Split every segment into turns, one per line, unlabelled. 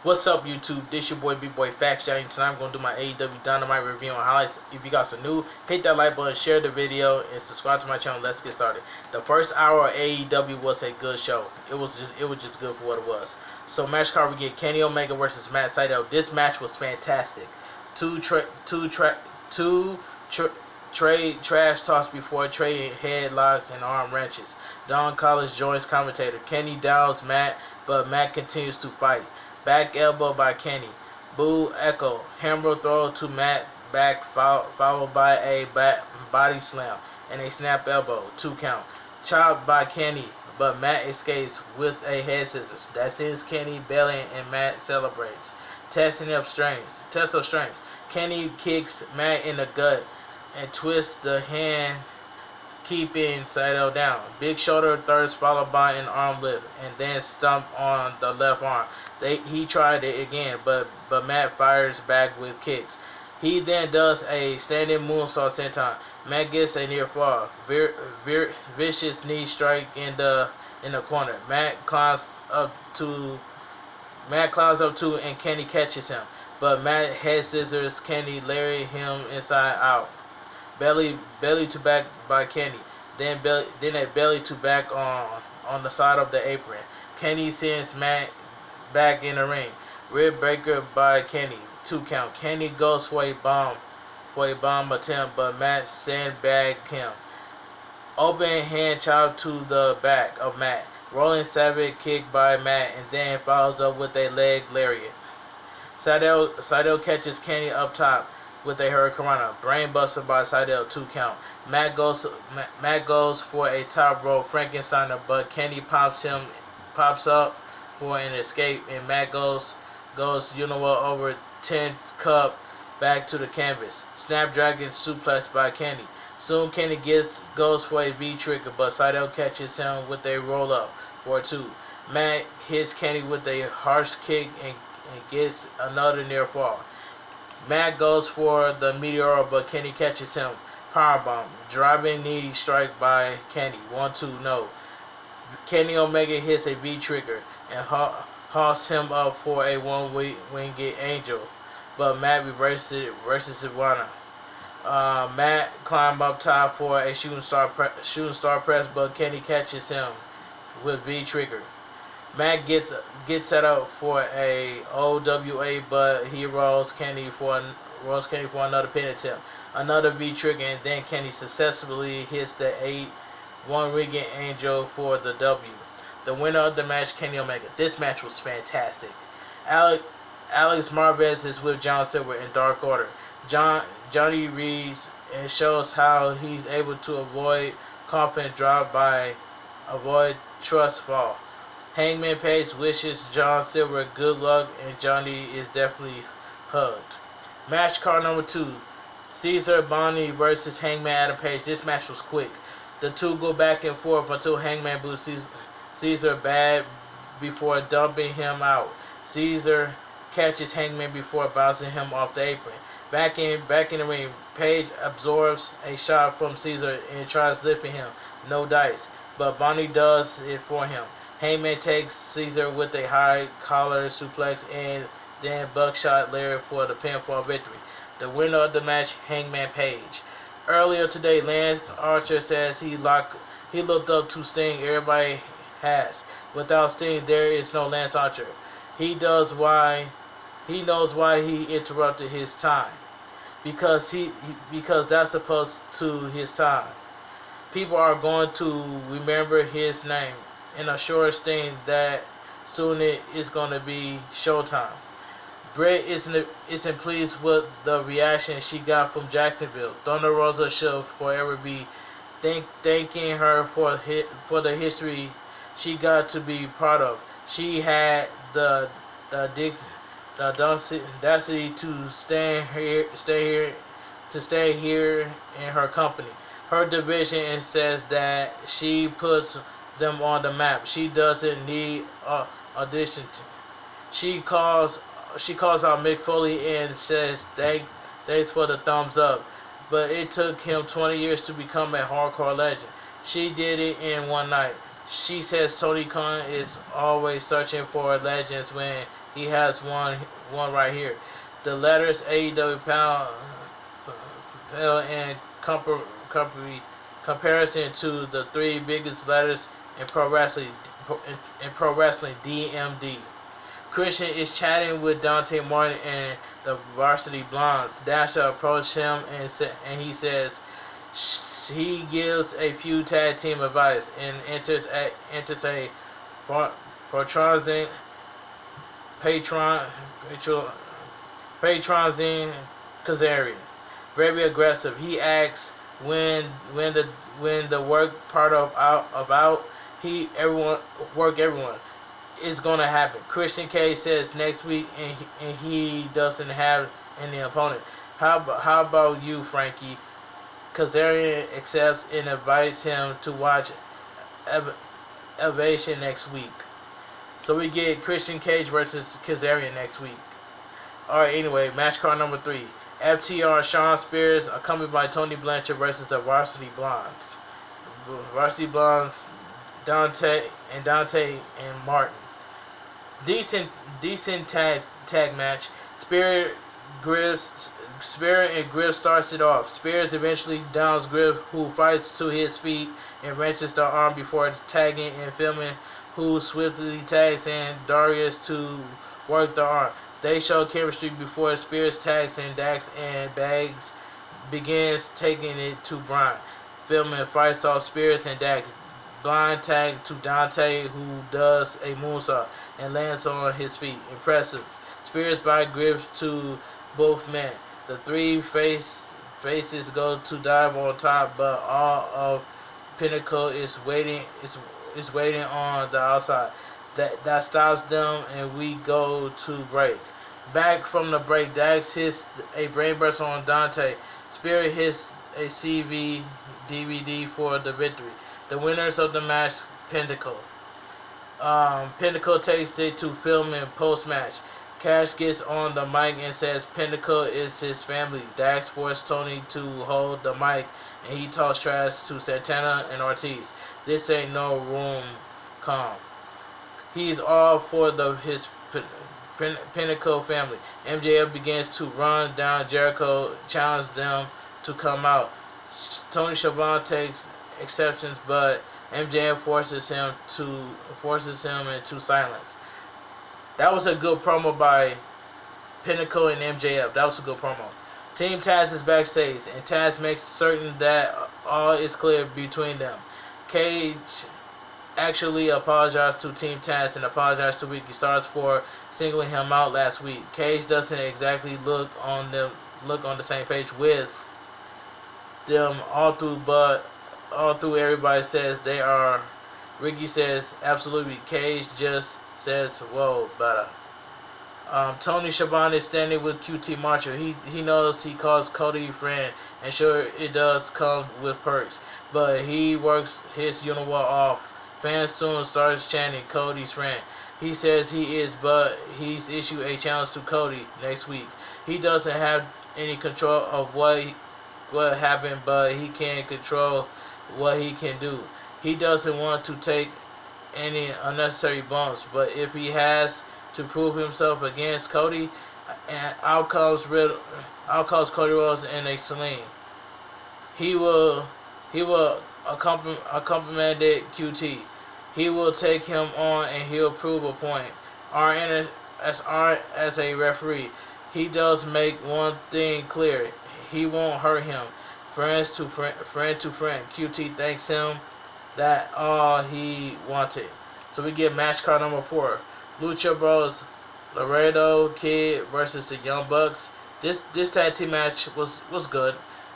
What's up, YouTube? This your boy Bigboyfactsjonny. Tonight I'm going to do my AEW Dynamite review and highlights. If you guys are new, hit that like button, share the video, and subscribe to my channel. Let's get started. The first hour of AEW was a good show. It was just good for what it was. So match card, we get Kenny Omega versus Matt Sydal. This match was fantastic. Two trade trash talks before trading headlocks and arm wrenches. Don Collins joins commentator. Kenny downs Matt, but Matt continues to fight. Back elbow by Kenny. Boo echo. Hammer throw to Matt back followed by a body slam and a snap elbow. 2 count. Chop by Kenny, but Matt escapes with a head scissors. That sends Kenny belly and Matt celebrates. Test of strength. Kenny kicks Matt in the gut and twists the hand, keeping Sydal down. Big shoulder thirds followed by an arm lift and then stomp on the left arm. He tried it again, but Matt fires back with kicks. He then does a standing moonsault senton. Matt gets a near fall. Vicious knee strike in the corner. Matt climbs up to and Kenny catches him, but Matt head scissors Kenny, lariat him inside out. Belly to back by Kenny. Then a belly to back on the side of the apron. Kenny sends Matt back in the ring. Rib breaker by Kenny. 2 count. Kenny goes for a bomb attempt, but Matt sandbagged him. Open hand chop to the back of Matt. Rolling savage kick by Matt, and then follows up with a leg lariat. Sydal catches Kenny up top with a hurricanrana. Brainbuster by Sydal. 2 count. Matt goes for a top rope Frankensteiner, but Kenny pops up for an escape, and Matt goes over 10 cup back to the canvas. Snapdragon suplex by Kenny. Soon Kenny goes for a V-trigger, but Sydal catches him with a roll-up for 2. Matt hits Kenny with a harsh kick and gets another near fall. Matt goes for the meteor, but Kenny catches him. Powerbomb. Driving knee strike by Kenny. 1-2, no. Kenny Omega hits a V-trigger and hauls him up for a one-winged angel, but Matt reverses it versus Ivana. Matt climbs up top for a shooting star press, but Kenny catches him with V-trigger. Matt gets set up for a OWA, but he rolls Kenny for another pin attempt. Another V-trigger, and then Kenny successfully hits the 1-winged angel for the W. The winner of the match, Kenny Omega. This match was fantastic. Alex Marvez is with John Sliver in Dark Order. Johnny reads and shows how he's able to avoid coffin drop by avoid trust fall. Hangman Page wishes John Sliver good luck, and Johnny is definitely hugged. Match card number 2. Cesaro Bonnie versus Hangman Adam Page. This match was quick. The two go back and forth until Hangman boots Cesaro bad before dumping him out. Cesaro catches Hangman before bouncing him off the apron. Back in the ring, Page absorbs a shot from Cesaro and tries lifting him. No dice, but Bonnie does it for him. Hangman takes Cesaro with a high collar suplex and then buckshot lariat for the pinfall victory. The winner of the match, Hangman Page. Earlier today, Lance Archer says he looked up to Sting. Everybody has. Without Sting, there is no Lance Archer. He knows why he interrupted his time. Because that's supposed to his time. People are going to remember his name and assure Sting that soon it is going to be showtime. Britt isn't pleased with the reaction she got from Jacksonville. Thunder Rosa should forever be thanking her for the history she got to be part of. She had the audacity to stay here in her company, her division, and says that she puts them on the map. She doesn't need audition. She calls out Mick Foley and says thanks for the thumbs up, but it took him 20 years to become a hardcore legend. She did it in one night. She says Tony Khan is always searching for legends when He has one right here. The letters AEW pound in comparison to the three biggest letters in pro wrestling. DMD. Christian is chatting with Dante Martin and the Varsity Blondes. Dasher approached him and he says he gives a few tag team advice and enters a patronizing Kazarian. Very aggressive. He asks when the work part of out everyone is gonna happen. Christian Cage says next week, and he doesn't have any opponent. How about you, Frankie? Kazarian accepts and invites him to watch Elevation next week. So we get Christian Cage versus Kazarian next week. Alright, anyway, match card number 3. FTR Shawn Spears accompanied by Tony Blanchard versus the Varsity Blondes. Varsity Blondes, Dante and Martin. Decent tag match. Spears and Griff starts it off. Spears eventually downs Griff, who fights to his feet and wrenches the arm before tagging and filming, who swiftly tags and Darius to work the arm. They show chemistry before Spears tags and Dax and Bags begins taking it to Brian. Filming fights off Spears and Dax. Blind tag to Dante, who does a moonsault and lands on his feet. Impressive. Spears by Griff to both men. The three faces go to dive on top, but all of Pinnacle is waiting on the outside. That stops them, and we go to break. Back from the break, Dax hits a brainburst on Dante. Spirit hits a CV DVD for the victory. The winners of the match, Pinnacle. Pinnacle takes it to film and post-match. Cash gets on the mic and says Pinnacle is his family. Dax forced Tony to hold the mic, and he talks trash to Santana and Ortiz. This ain't no room calm. He's all for his Pinnacle family. MJF begins to run down Jericho, challenge them to come out. Tony Schiavone takes exceptions, but MJF forces him into silence. That was a good promo by Pinnacle and MJF. That was a good promo. Team Taz is backstage, and Taz makes certain that all is clear between them. Cage actually apologized to Team Taz and apologized to Ricky Starks for singling him out last week. Cage doesn't exactly look on the same page with them all through, but all through everybody says they are. Ricky says absolutely. Cage just says whoa, better. Tony Schiavone is standing with QT Marshall. He knows he calls Cody friend, and sure it does come with perks, but he works his uniform off. Fans soon starts chanting Cody's friend. He says he is, but he's issued a challenge to Cody next week. He doesn't have any control of what happened, but he can control what he can do. He doesn't want to take any unnecessary bumps, but if he has to prove himself against Cody, and out comes Cody Rhodes in a sling. He will accompany QT. He will take him on and he'll prove a point. As a referee, he does make one thing clear: he won't hurt him. Friend to friend. QT thanks him. That all he wanted. So we get match card number 4. Lucha Bros, Laredo Kid versus the Young Bucks. This tag team match was good.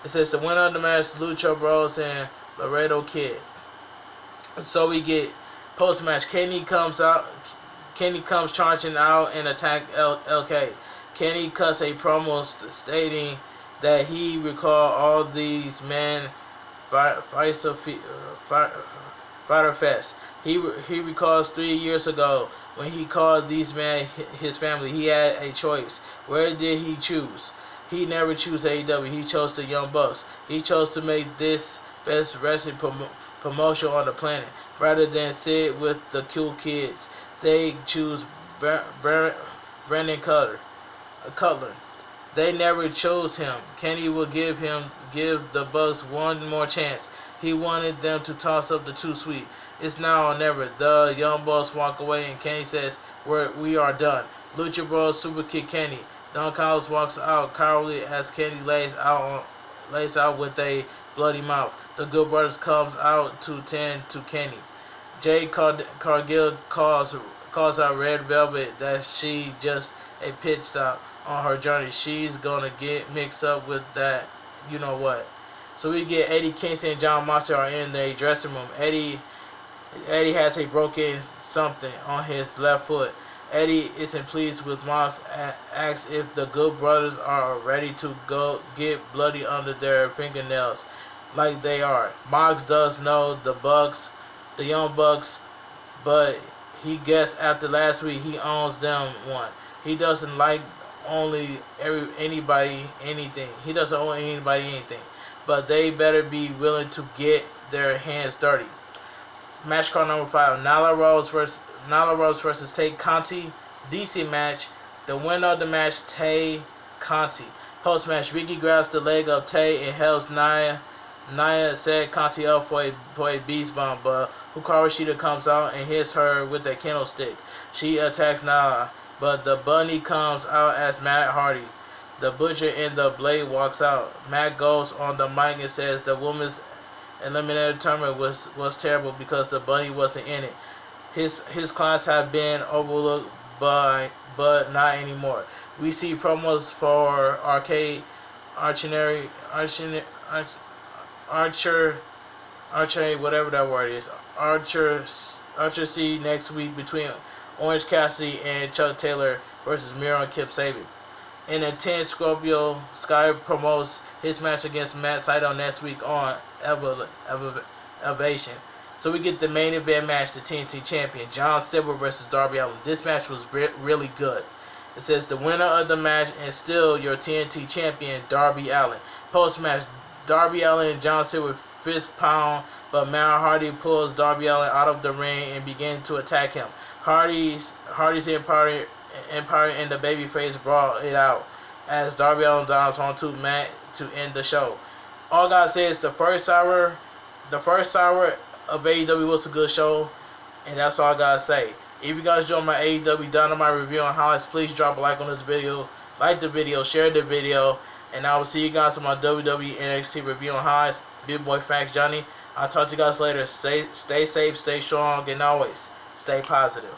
It says the winner of the match, Lucha Bros and Laredo Kid. So we get post match. Kenny comes charging out and attack LK. Kenny cuts a promo stating that he recalled all these men Fighter Fest. He recalls 3 years ago when he called these men his family. He had a choice. Where did he choose? He never chose AEW. He chose the Young Bucks. He chose to make this best wrestling promotion on the planet rather than sit with the cool kids. They choose Brandon Cutler. They never chose him. Kenny will give the Bucks one more chance. He wanted them to toss up the Too Sweet. It's now or never. The Young Bucks walk away and Kenny says, we are done. Lucha Bros super kick Kenny. Don Callis walks out cowardly as Kenny lays out with a bloody mouth. The Good Brothers comes out to tend to Kenny. Jade Cargill calls out Red Velvet that she just a pit stop on her journey. She's gonna get mixed up with that, you know what. So we get Eddie Kingston and John Moxley are in the dressing room. Eddie has a broken something on his left foot. Eddie isn't pleased with Mox, asks if the Good Brothers are ready to go get bloody under their fingernails like they are. Mox does know the Young Bucks, but he guessed after last week he owns them one. He doesn't like anybody anything. He doesn't owe anybody anything. But they better be willing to get their hands dirty. Match card number 5. Nyla Rose versus Tay Conti. DC match. The winner of the match, Tay Conti. Post match, Vicky grabs the leg of Tay and helps Nia set Conti up for a beast bomb, but Hikaru Shida comes out and hits her with a candlestick. She attacks Nyla, but the bunny comes out as Matt Hardy. The Butcher and the Blade walks out. Matt goes on the mic and says the women's eliminator tournament was terrible because the bunny wasn't in it. His clients have been overlooked, but not anymore. We see promos for Archer, whatever that word is. Archer C next week between Orange Cassidy and Chuck Taylor versus Miro and Kip Sabian. In a 10, Scorpio Sky promotes his match against Matt Sydal next week on Elevation. So we get the main event match, the TNT champion, John Sliver versus Darby Allin. This match was really good. It says the winner of the match and still your TNT champion, Darby Allin. Post-match, Darby Allin and John Sliver fist pound, but Matt Hardy pulls Darby Allin out of the ring and begins to attack him. Hardy's Empire and the babyface brawl it out as Darby Allin dives onto Matt to end the show. All I gotta say is the first hour of AEW was a good show, and that's all I gotta say. If you guys enjoyed my AEW Dynamite review on highlights, please drop a like on this video, like the video, share the video, and I will see you guys on my WWE NXT review on highlights. Bigboyfactsjonny. I'll talk to you guys later. Stay safe, stay strong, and always stay positive.